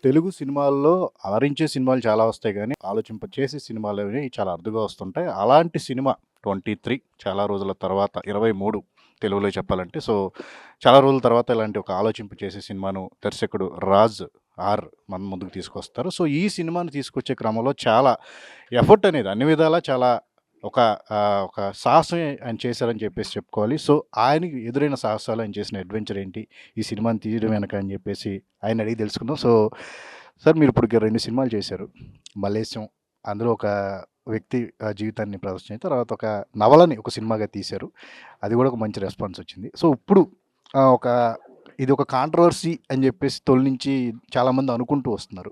తెలుగు సినిమాల్లో అలరించే సినిమాలు చాలా వస్తాయి గానీ, ఆలోచింపచేసే సినిమాలనేవి చాలా అరుదుగా వస్తుంటాయి. అలాంటి సినిమా 23 చాలా రోజుల తర్వాత 23 తెలుగులో చెప్పాలంటే. సో, చాలా రోజుల తర్వాత ఇలాంటి ఒక ఆలోచింపచేసే సినిమాను దర్శకుడు 'రాజ్ ఆర్' మన ముందుకు తీసుకొస్తారు. సో, ఈ సినిమాని తీసుకొచ్చే క్రమంలో చాలా ఎఫర్ట్ అనేది అన్ని విధాలా చాలా ఒక సాహసమే ఆయన చేశారని చెప్పేసి చెప్పుకోవాలి. సో, ఆయనకి ఎదురైన సాహసాలు, ఆయన చేసిన అడ్వెంచర్ ఏంటి? ఈ సినిమాని తీయడం వెనక అని చెప్పేసి ఆయన్ని అడిగి తెలుసుకుందాం. సో, సార్ మీరిప్పటికి 2 సినిమాలు చేశారు. 'మలేశం' అందులో ఒక వ్యక్తి జీవితాన్ని ప్రదర్శించి, తర్వాత ఒక నవలని ఒక సినిమాగా తీశారు. అది కూడా ఒక మంచి రెస్పాన్స్ వచ్చింది. సో, ఇప్పుడు ఒక ఇది ఒక కాంట్రోవర్సీ అని చెప్పేసి తొలి నుంచి చాలామంది అనుకుంటూ వస్తున్నారు.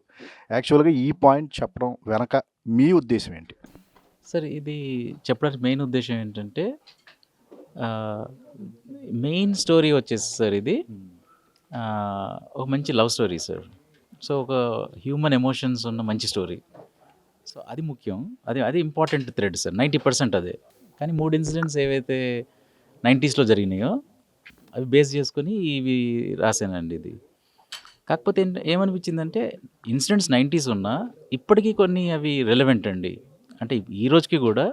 యాక్చువల్‌గా ఈ పాయింట్ చెప్పడం వెనక మీ ఉద్దేశ్యం ఏంటి? సార్ ఇది చెప్పడానికి మెయిన్ ఉద్దేశ్యం ఏంటంటే మెయిన్ స్టోరీ వచ్చేసి సార్ ఇది ఒక మంచి లవ్ స్టోరీ సార్. సో ఒక హ్యూమన్ ఎమోషన్స్ ఉన్న మంచి స్టోరీ. సో అది ముఖ్యం. అది ఇంపార్టెంట్ థ్రెడ్ సార్. 90% అదే. కానీ 3 ఇన్సిడెంట్స్ ఏవైతే 90స్‌లో జరిగినాయో అవి బేస్ చేసుకొని ఇవి రాశానండి ఇది. కాకపోతే ఏమనిపించిందంటే ఇన్సిడెంట్స్ 90s ఉన్నా ఇప్పటికీ కొన్ని అవి రెలెవెంట్ అండి. అంటే ఈ రోజుకి కూడా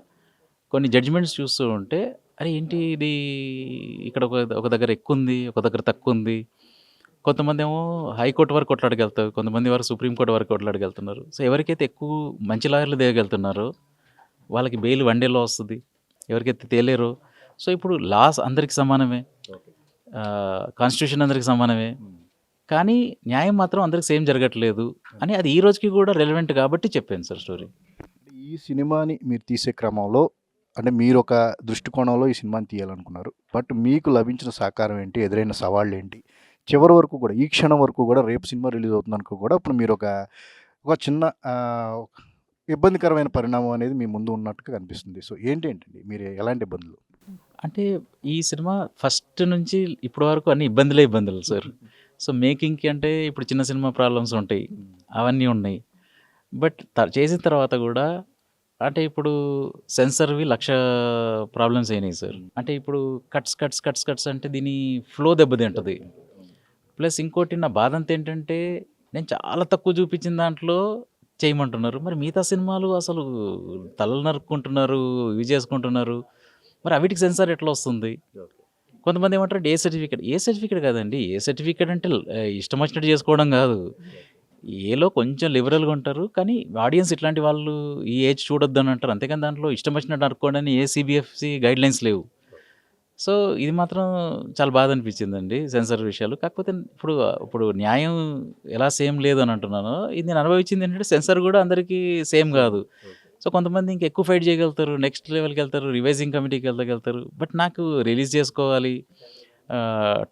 కొన్ని జడ్జిమెంట్స్ చూస్తూ ఉంటే అరే ఏంటి ఇది ఇక్కడ ఒక దగ్గర ఎక్కువ ఉంది, ఒక దగ్గర తక్కువ ఉంది. కొంతమంది ఏమో హైకోర్టు వరకు కొట్లాడగలుగుతారు, కొంతమంది వరకు సుప్రీంకోర్టు వరకు కొట్లాడగలుగుతున్నారు. సో ఎవరికైతే ఎక్కువ మంచి లాయర్లు దిగగలుగుతున్నారో వాళ్ళకి బెయిల్ 1 డేలో వస్తుంది. ఎవరికైతే తేలేరో సో ఇప్పుడు లాస్ అందరికి సమానమే, కాన్స్టిట్యూషన్ అందరికి సమానమే, కానీ న్యాయం మాత్రం అందరికి సేమ్ జరగట్లేదు అని అది ఈ రోజుకి కూడా రెలెవెంట్ కాబట్టి చెప్పాను సార్ స్టోరీ. ఈ సినిమాని మీరు తీసే క్రమంలో అంటే మీరొక దృష్టికోణంలో ఈ సినిమాని తీయాలనుకున్నారు. బట్ మీకు లభించిన సహకారం ఏంటి? ఎదురైన సవాళ్ళేంటి? చివరి వరకు కూడా ఈ క్షణం వరకు కూడా రేపు సినిమా రిలీజ్ అవుతుందనుకో కూడా ఇప్పుడు ఒక చిన్న ఇబ్బందికరమైన పరిణామం అనేది మీ ముందు ఉన్నట్టుగా కనిపిస్తుంది. సో ఏంటేంటండి? మీరు ఎలాంటి ఇబ్బందులు? అంటే ఈ సినిమా ఫస్ట్ నుంచి ఇప్పటి వరకు అన్ని ఇబ్బందులు సార్. సో మేకింగ్‌కి అంటే ఇప్పుడు చిన్న సినిమా ప్రాబ్లమ్స్ ఉంటాయి. అవన్నీ ఉన్నాయి. బట్ చేసిన తర్వాత కూడా అంటే ఇప్పుడు సెన్సార్‌వి 1,00,000 ప్రాబ్లమ్స్ అయినాయి సార్. అంటే ఇప్పుడు కట్స్ అంటే దీని ఫ్లో దెబ్బతింటది. ప్లస్ ఇంకోటి నా బాధంతా ఏంటంటే నేను చాలా తక్కువ చూపించిన దాంట్లో చేయమంటున్నారు. మరి మిగతా సినిమాలు అసలు తలలు నరుక్కుంటున్నారు, ఇవి చేసుకుంటున్నారు. మరి అవిటికి సెన్సార్ ఎట్లా వస్తుంది? కొంతమంది ఏమంటారు ఏ సర్టిఫికేట్ కాదండి. ఏ సర్టిఫికేట్ అంటే ఇష్టం వచ్చినట్టు చేసుకోవడం కాదు. ఏలో కొంచెం లిబరల్‌గా ఉంటారు. కానీ ఆడియన్స్ ఇట్లాంటి వాళ్ళు ఈ ఏజ్ చూడొద్దని అంటారు. అంతేగాని దాంట్లో ఇష్టం వచ్చినట్టు నరుక్కోండి అని ఏ సిబిఎఫ్‌సి గైడ్‌లైన్స్ లేవు. సో ఇది మాత్రం చాలా బాధ అనిపించిందండి సెన్సార్ విషయాలు. కాకపోతే ఇప్పుడు న్యాయం ఎలా సేమ్ లేదు అని అంటున్నానో, ఇది నేను అనుభవించింది ఏంటంటే సెన్సార్ కూడా అందరికీ సేమ్ కాదు. సో కొంతమంది ఇంకెక్కువ ఫైట్ చేయగలుగుతారు, నెక్స్ట్ లెవెల్‌కి వెళ్తారు, రివైజింగ్ కమిటీకి వెళ్ళగలుగుతారు. బట్ నాకు రిలీజ్ చేసుకోవాలి,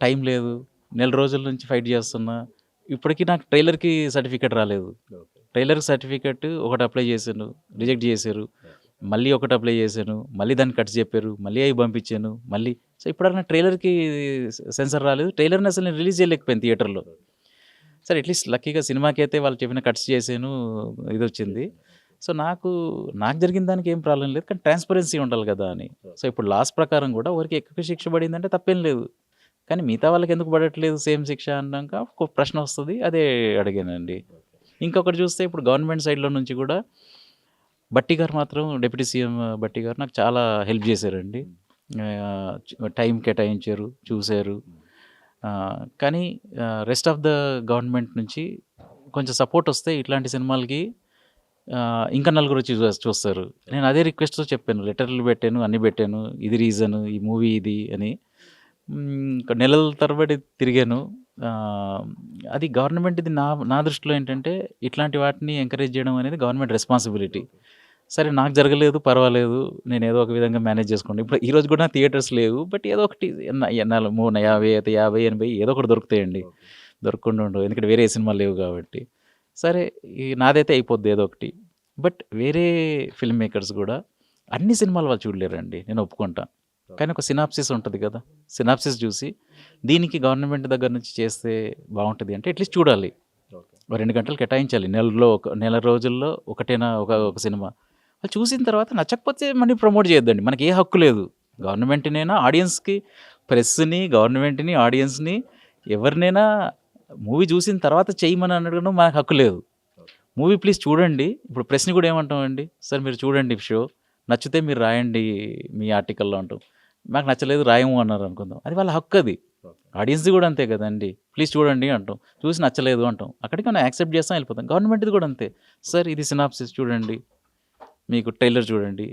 టైం లేదు, నెల రోజుల నుంచి ఫైట్ చేస్తున్నా. ఇప్పటికీ నాకు ట్రైలర్‌కి సర్టిఫికేట్ రాలేదు. ట్రైలర్‌కి సర్టిఫికేట్ ఒకటి అప్లై చేశాను, రిజెక్ట్ చేశారు. మళ్ళీ ఒకటి అప్లై చేశాను, మళ్ళీ దాన్ని కట్ చెప్పారు, మళ్ళీ అవి పంపించాను, మళ్ళీ. సో ఇప్పటివరకు నా ట్రైలర్‌కి సెన్సార్ రాలేదు. ట్రైలర్‌ని అసలు నేను రిలీజ్ చేయలేకపోయాను థియేటర్‌లో. సరే అట్లీస్ట్ లక్కీగా సినిమాకి అయితే వాళ్ళు చెప్పిన కట్స్ చేశాను, ఇదొచ్చింది. సో నాకు జరిగిన దానికి ఏం ప్రాబ్లమ్ లేదు. కానీ ట్రాన్స్‌పరెన్సీ ఉండాలి కదా అని. సో ఇప్పుడు లాస్ ప్రకారం కూడా ఎవరికి ఎక్కువ శిక్ష పడిందంటే తప్పేం లేదు. కానీ మిగతా వాళ్ళకి ఎందుకు పడట్లేదు సేమ్ శిక్ష అన్నాక ఒక ప్రశ్న వస్తుంది. అదే అడిగానండి. ఇంకొకటి చూస్తే ఇప్పుడు గవర్నమెంట్ సైడ్‌లో నుంచి కూడా భట్టి గారు మాత్రం డిప్యూటీ సీఎం భట్టి గారు నాకు చాలా హెల్ప్ చేశారండి. టైం కేటాయించారు, చూశారు. కానీ రెస్ట్ ఆఫ్ ద గవర్నమెంట్ నుంచి కొంచెం సపోర్ట్ వస్తే ఇట్లాంటి సినిమాలకి ఇంకా నలుగురు వచ్చి చూస్తారు. నేను అదే రిక్వెస్ట్‌తో చెప్పాను, లెటర్లు పెట్టాను, అన్నీ పెట్టాను. ఇది రీజన్, ఈ మూవీ ఇది అని. నెలల తరబడి తిరిగాను. అది గవర్నమెంట్‌ది నా దృష్టిలో ఏంటంటే ఇట్లాంటి వాటిని ఎంకరేజ్ చేయడం అనేది గవర్నమెంట్ రెస్పాన్సిబిలిటీ. సరే నాకు జరగలేదు పర్వాలేదు, నేను ఏదో ఒక విధంగా మేనేజ్ చేసుకోండి. ఇప్పుడు ఈరోజు కూడా థియేటర్స్ లేవు. బట్ ఏదో ఒకటి 50 అయితే 50, 80 ఏదో ఒకటి దొరుకుతాయండి. దొరకకుండా ఉండవు. ఎందుకంటే వేరే సినిమాలు లేవు కాబట్టి. సరే నాదైతే అయిపోద్ది ఏదో ఒకటి. బట్ వేరే ఫిల్మ్ మేకర్స్ కూడా అన్ని సినిమాలు వాళ్ళు చూడలేరండి, నేను ఒప్పుకుంటా. కానీ ఒక సినాప్సిస్ ఉంటుంది కదా, సినాప్సిస్ చూసి దీనికి గవర్నమెంట్ దగ్గర నుంచి చేస్తే బాగుంటుంది అంటే అట్లీస్ట్ చూడాలి. 2 గంటలు కేటాయించాలి నెల రోజుల్లో ఒకటేనా ఒక సినిమా. అది చూసిన తర్వాత నచ్చకపోతే మళ్ళీ ప్రమోట్ చేయొద్దండి. మనకి ఏ హక్కు లేదు. గవర్నమెంట్‌నైనా, ఆడియన్స్‌కి, ప్రెస్‌ని, గవర్నమెంట్‌ని, ఆడియన్స్‌ని ఎవరినైనా మూవీ చూసిన తర్వాత చేయమని అడగడం మనకు హక్కు లేదు. మూవీ ప్లీజ్ చూడండి. ఇప్పుడు ప్రెస్‌ని కూడా ఏమంటామండి, సార్ మీరు చూడండి షో, నచ్చితే మీరు రాయండి మీ ఆర్టికల్‌లో అంటాం. మాకు నచ్చలేదు రాయము అన్నారనుకుందాం. అది వాళ్ళ హక్కు అది. ఆడియన్స్‌ది కూడా అంతే కదండీ. ప్లీజ్ చూడండి అంటాం. చూసి నచ్చలేదు అంటాం. అక్కడికి మనం యాక్సెప్ట్ చేస్తాం వెళ్ళిపోతాం. గవర్నమెంట్‌ది కూడా అంతే. సార్ ఇది సినాప్సిస్ చూడండి. మీకు ట్రైలర్ చూడండి.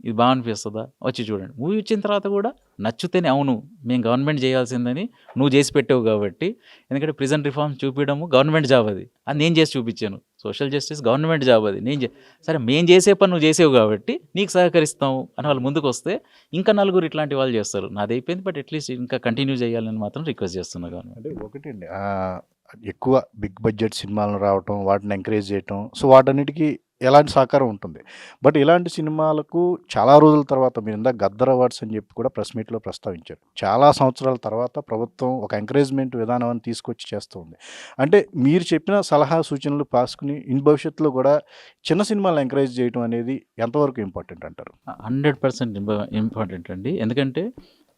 ఇది బాగా అనిపిస్తదా? వచ్చి చూడండి. మూవీ వచ్చిన తర్వాత కూడా నచ్చితేనే అవును. మేము గవర్నమెంట్ చేయాల్సిందని నువ్వు చేసి పెట్టావు కాబట్టి, ఎందుకంటే ప్రిజన్ రిఫార్మ్స్ చూపియడము గవర్నమెంట్ జాబ్ అది. అది నేను చేసి చూపించాను. సోషల్ జస్టిస్ గవర్నమెంట్ జాబ్ అది. సరే మేము చేసే పని నువ్వు చేసావు కాబట్టి నీకు సహకరిస్తాం అని వాళ్ళు ముందుకొస్తే ఇంకా నలుగురు ఇట్లాంటి వాళ్ళు చేస్తారు. నాది అయిపోయింది. బట్ అట్లీస్ట్ ఇంకా కంటిన్యూ చేయాలని మాత్రం రిక్వెస్ట్ చేస్తున్నా గవర్నమెంట్. అంటే ఒకటండి ఎక్కువ బిగ్ బడ్జెట్ సినిమాలు రావటం, వాటిని ఎంకరేజ్ చేయటం. సో, వాటన్నిటికి ఎలాంటి సహకారం ఉంటుంది. బట్ ఇలాంటి సినిమాలకు చాలా రోజుల తర్వాత మీరు ఇందాక గద్దర్ అవార్డ్స్ అని చెప్పి కూడా ప్రెస్ మీట్‌లో ప్రస్తావించారు. చాలా సంవత్సరాల తర్వాత ప్రభుత్వం ఒక ఎంకరేజ్‌మెంట్ విధానం అని తీసుకొచ్చి చేస్తూ ఉంది. అంటే మీరు చెప్పిన సలహా సూచనలు పాసుకుని భవిష్యత్తులో కూడా చిన్న సినిమాలను ఎంకరేజ్ చేయటం అనేది ఎంతవరకు ఇంపార్టెంట్ అంటారు? 100% ఇంపార్టెంట్ అండి. ఎందుకంటే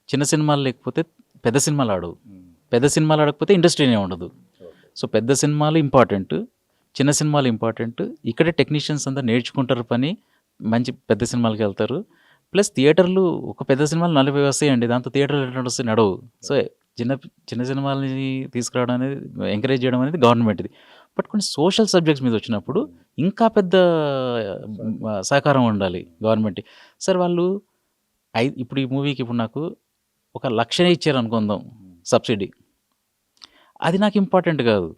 చిన్న సినిమాలు లేకపోతే పెద్ద సినిమాలు ఆడవు. పెద్ద సినిమాలు ఆడకపోతే ఇండస్ట్రీనే ఉండదు. సో పెద్ద సినిమాలు ఇంపార్టెంట్. చిన్న సినిమాలు ఇంపార్టెంట్. ఇక్కడే టెక్నీషియన్స్ అంతా నేర్చుకుంటారు పని. మంచి పెద్ద సినిమాలకి వెళ్తారు. ప్లస్ థియేటర్లు ఒక పెద్ద సినిమాలు 40 వస్తాయండి. దాంతో థియేటర్లు ఎట్లా వస్తాయి నడవు. సో చిన్న చిన్న సినిమాలని తీసుకురావడం అనేది ఎంకరేజ్ చేయడం అనేది గవర్నమెంట్‌ది. బట్ కొన్ని సోషల్ సబ్జెక్ట్స్ మీద వచ్చినప్పుడు ఇంకా పెద్ద సహకారం ఉండాలి గవర్నమెంట్‌కి. సార్ వాళ్ళు ఇప్పుడు ఈ మూవీకి ఇప్పుడు నాకు ఒక 1,00,000 ఇచ్చారనుకుందాం సబ్సిడీ. అది నాకు ఇంపార్టెంట్ కాదు.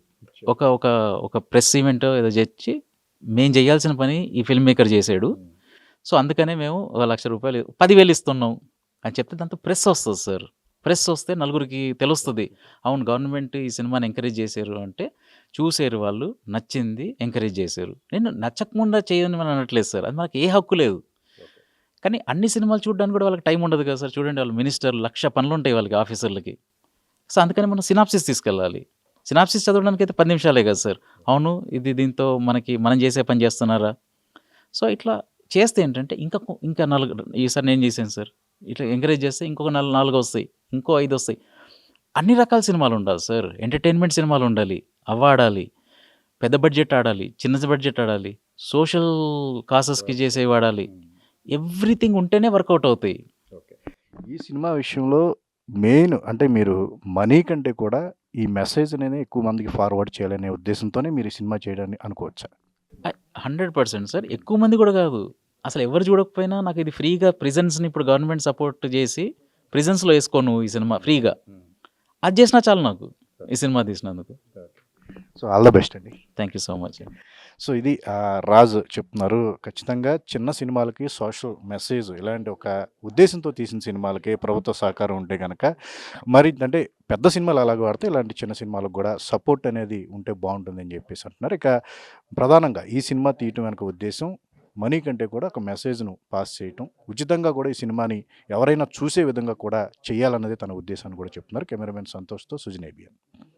ఒక ఒక ఒక ప్రెస్ ఈవెంటో ఏదో తెచ్చి మేము చేయాల్సిన పని ఈ ఫిల్మ్ మేకర్ చేసాడు. సో అందుకనే మేము ఒక ₹1,00,000 10,000 ఇస్తున్నాం అని చెప్తే దాంతో ప్రెస్ వస్తుంది సార్. ప్రెస్ వస్తే నలుగురికి తెలుస్తుంది. అవును గవర్నమెంట్ ఈ సినిమాని ఎంకరేజ్ చేశారు అంటే చూసారు వాళ్ళు, నచ్చింది, ఎంకరేజ్ చేశారు. నేను నచ్చకుండా చేయని మనం అనట్లేదు సార్. అది మనకి ఏ హక్కు లేదు. కానీ అన్ని సినిమాలు చూడడానికి కూడా వాళ్ళకి టైం ఉండదు కదా సార్. చూడండి వాళ్ళు మినిస్టర్లు 1,00,000 పనులు ఉంటాయి వాళ్ళకి ఆఫీసర్లకి. సో అందుకని మనం సినాప్సిస్ తీసుకెళ్ళాలి. సినాప్సిస్ చదవడానికైతే 10 నిమిషాలే కదా సార్. అవును ఇది దీంతో మనం చేసే పని చేస్తున్నారా? సో ఇట్లా చేస్తే ఏంటంటే ఇంకా 4 ఈసారి నేను చేశాను సార్. ఇట్లా ఎంకరేజ్ చేస్తే ఇంకొక 4 వస్తాయి. ఇంకో 5 వస్తాయి. అన్ని రకాల సినిమాలు ఉండాలి సార్. ఎంటర్‌టైన్‌మెంట్ సినిమాలు ఉండాలి. అవి ఆడాలి. పెద్ద బడ్జెట్ ఆడాలి. చిన్న బడ్జెట్ ఆడాలి. సోషల్ కాసెస్‌కి చేసేవి వాడాలి. ఎవ్రీథింగ్ ఉంటేనే వర్కౌట్ అవుతాయి. ఈ సినిమా విషయంలో మెయిన్ అంటే మీరు మనీ కంటే కూడా ఈ మెసేజ్ అనేది ఎక్కువ మందికి ఫార్వర్డ్ చేయాలనే ఉద్దేశంతోనే మీరు ఈ సినిమా చేయడాన్ని అనుకోవచ్చా? 100% సార్. ఎక్కువ మంది కూడా కాదు. అసలు ఎవరు చూడకపోయినా నాకు ఇది ఫ్రీగా ప్రిజన్స్‌ని ఇప్పుడు గవర్నమెంట్ సపోర్ట్ చేసి ప్రిజన్స్‌లో ఏసుకో నువ్వు ఈ సినిమా ఫ్రీగా. అది చేసినా చాలు నాకు ఈ సినిమా తీసినందుకు. సో ఆల్ ద బెస్ట్ అండి. Thank you so much. So ఇది రాజు చెప్తున్నారు. ఖచ్చితంగా చిన్న సినిమాలకి సోషల్ మెసేజ్ ఇలాంటి ఒక ఉద్దేశంతో తీసిన సినిమాలకి ప్రభుత్వ సహకారం ఉంటే గనక మరి అంటే పెద్ద సినిమాలు అలాగే వాడితే ఇలాంటి చిన్న సినిమాలకు కూడా సపోర్ట్ అనేది ఉంటే బాగుంటుందని చెప్పేసి అంటున్నారు. ఇక ప్రధానంగా ఈ సినిమా తీయటం వెనక ఉద్దేశం మనీ కంటే కూడా ఒక మెసేజ్‌ను పాస్ చేయటం. ఉచితంగా కూడా ఈ సినిమాని ఎవరైనా చూసే విధంగా కూడా చేయాలన్నదే తన ఉద్దేశాన్ని కూడా చెప్తున్నారు. కెమెరామెన్ సంతోష్‌తో సుజిన్ ఏబిఎన్.